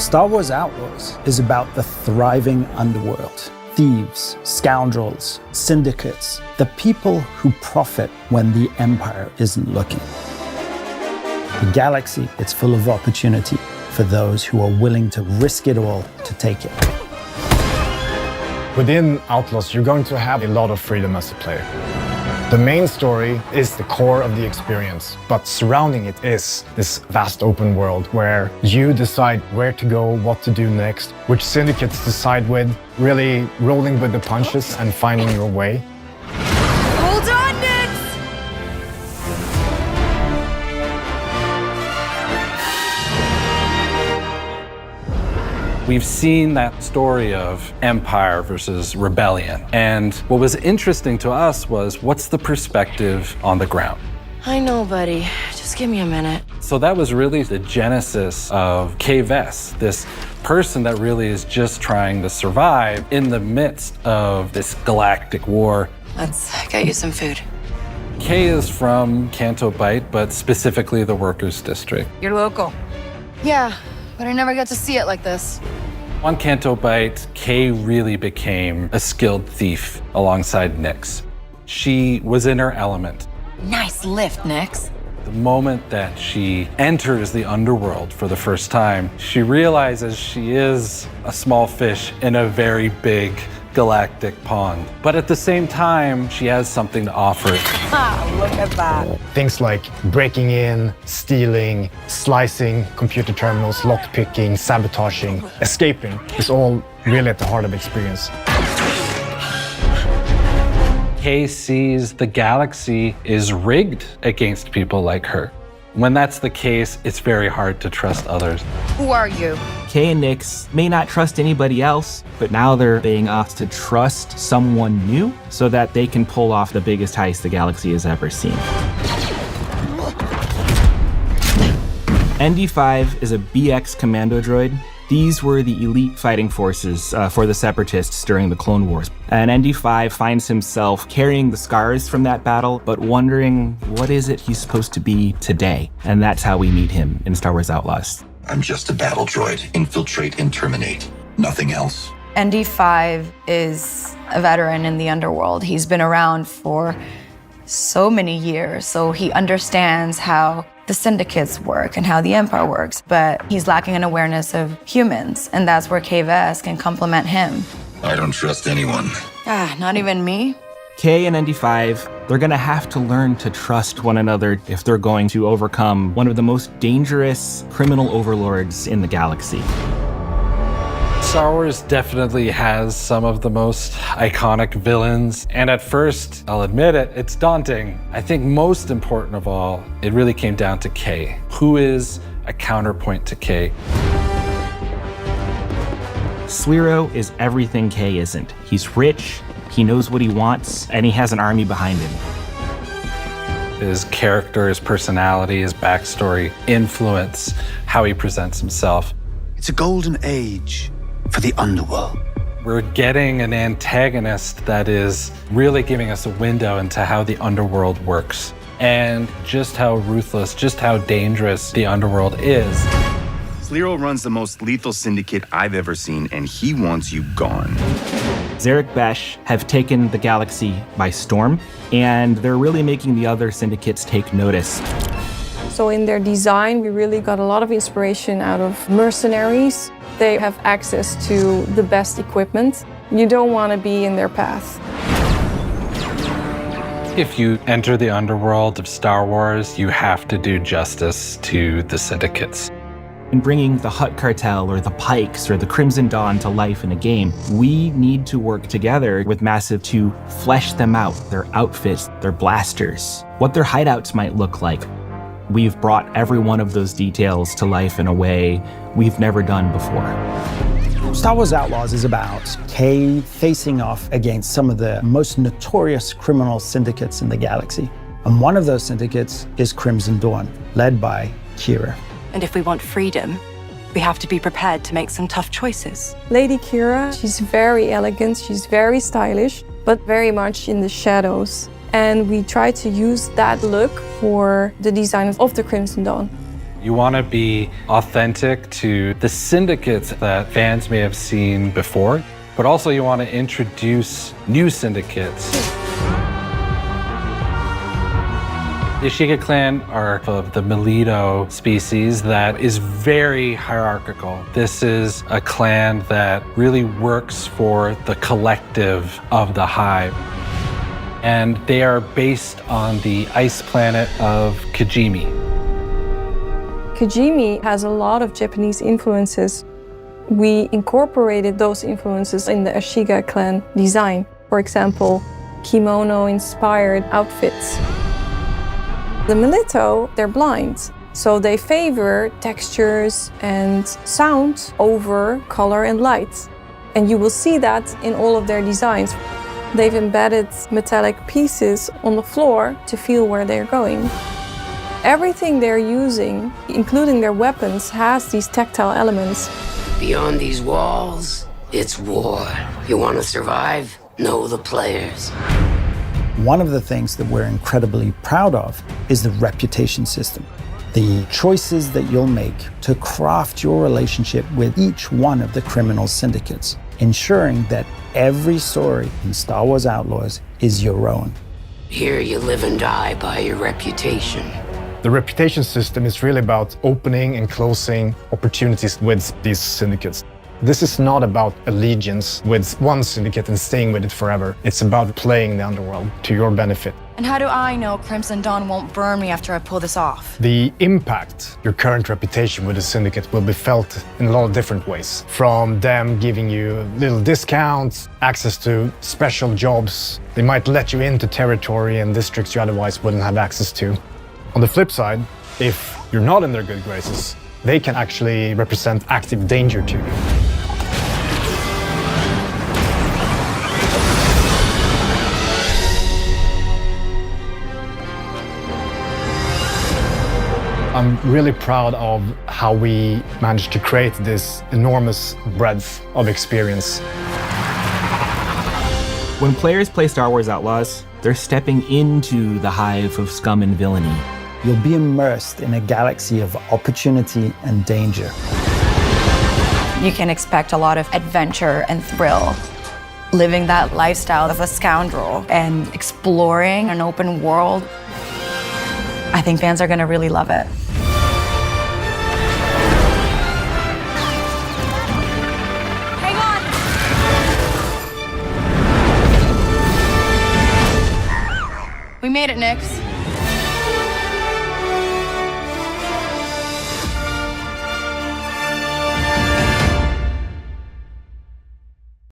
Star Wars Outlaws is about the thriving underworld. Thieves, scoundrels, syndicates, the people who profit when the Empire isn't looking. The galaxy is full of opportunity for those who are willing to risk it all to take it. Within Outlaws, you're going to have a lot of freedom as a player. The main story is the core of the experience, but surrounding it is this vast open world where you decide where to go, what to do next, which syndicates to side with, really rolling with the punches and finding your way. Hold on, Nix! We've seen that story of empire versus rebellion. And what was interesting to us was, what's the perspective on the ground? I know, buddy. Just give me a minute. So that was really the genesis of Kay Vess, this person that really is just trying to survive in the midst of this galactic war. Let's get you some food. Kay is from Canto Bight, but specifically the Workers' District. You're local. Yeah, but I never get to see it like this. On Canto Bight, Kay really became a skilled thief alongside Nix. She was in her element. Nice lift, Nix. The moment that she enters the underworld for the first time, she realizes she is a small fish in a very big galactic pond. But at the same time, she has something to offer. Look at that. Things like breaking in, stealing, slicing computer terminals, lockpicking, sabotaging, escaping is all really at the heart of the experience. Kay sees the galaxy is rigged against people like her. When that's the case, it's very hard to trust others. Who are you? Kay and Nix may not trust anybody else, but now they're being asked to trust someone new so that they can pull off the biggest heist the galaxy has ever seen. ND5 is a BX commando droid. These were the elite fighting forces for the Separatists during the Clone Wars. And ND5 finds himself carrying the scars from that battle, but wondering what is it he's supposed to be today. And that's how we meet him in Star Wars Outlaws. I'm just a battle droid. Infiltrate and terminate. Nothing else. ND5 is a veteran in the underworld. He's been around for so many years, so he understands how the syndicates work and how the Empire works, but he's lacking an awareness of humans, and that's where Kay Vess can complement him. I don't trust anyone. Not even me. Kay and ND5, they're gonna have to learn to trust one another if they're going to overcome one of the most dangerous criminal overlords in the galaxy. Star Wars definitely has some of the most iconic villains, and at first, I'll admit it, it's daunting. I think most important of all, it really came down to Kay. Who is a counterpoint to Kay? Sliro is everything Kay isn't. He's rich, he knows what he wants, and he has an army behind him. His character, his personality, his backstory influence how he presents himself. It's a golden age for the underworld. We're getting an antagonist that is really giving us a window into how the underworld works and just how ruthless, just how dangerous the underworld is. Sliro runs the most lethal syndicate I've ever seen, and he wants you gone. Zarek Besh have taken the galaxy by storm, and they're really making the other syndicates take notice. So in their design, we really got a lot of inspiration out of mercenaries. They have access to the best equipment. You don't want to be in their path. If you enter the underworld of Star Wars, you have to do justice to the syndicates. In bringing the Hutt Cartel or the Pikes or the Crimson Dawn to life in a game, we need to work together with Massive to flesh them out, their outfits, their blasters, what their hideouts might look like. We've brought every one of those details to life in a way we've never done before. Star Wars Outlaws is about Kay facing off against some of the most notorious criminal syndicates in the galaxy. And one of those syndicates is Crimson Dawn, led by Kira. And if we want freedom, we have to be prepared to make some tough choices. Lady Kira, she's very elegant, she's very stylish, but very much in the shadows. And we try to use that look for the design of the Crimson Dawn. You want to be authentic to the syndicates that fans may have seen before, but also you want to introduce new syndicates. The Ashiga clan are of the Melito species that is very hierarchical. This is a clan that really works for the collective of the hive. And they are based on the ice planet of Kijimi. Kijimi has a lot of Japanese influences. We incorporated those influences in the Ashiga clan design. For example, kimono-inspired outfits. The Melito, they're blind, so they favor textures and sound over color and light. And you will see that in all of their designs. They've embedded metallic pieces on the floor to feel where they're going. Everything they're using, including their weapons, has these tactile elements. Beyond these walls, it's war. You want to survive? Know the players. One of the things that we're incredibly proud of is the reputation system. The choices that you'll make to craft your relationship with each one of the criminal syndicates, ensuring that every story in Star Wars Outlaws is your own. Here you live and die by your reputation. The reputation system is really about opening and closing opportunities with these syndicates. This is not about allegiance with one syndicate and staying with it forever. It's about playing the underworld to your benefit. And how do I know Crimson Dawn won't burn me after I pull this off? The impact your current reputation with the syndicate will be felt in a lot of different ways. From them giving you little discounts, access to special jobs. They might let you into territory and districts you otherwise wouldn't have access to. On the flip side, if you're not in their good graces, they can actually represent active danger to you. I'm really proud of how we managed to create this enormous breadth of experience. When players play Star Wars Outlaws, they're stepping into the hive of scum and villainy. You'll be immersed in a galaxy of opportunity and danger. You can expect a lot of adventure and thrill. Living that lifestyle of a scoundrel and exploring an open world. I think fans are going to really love it. Hang on! We made it, Nix.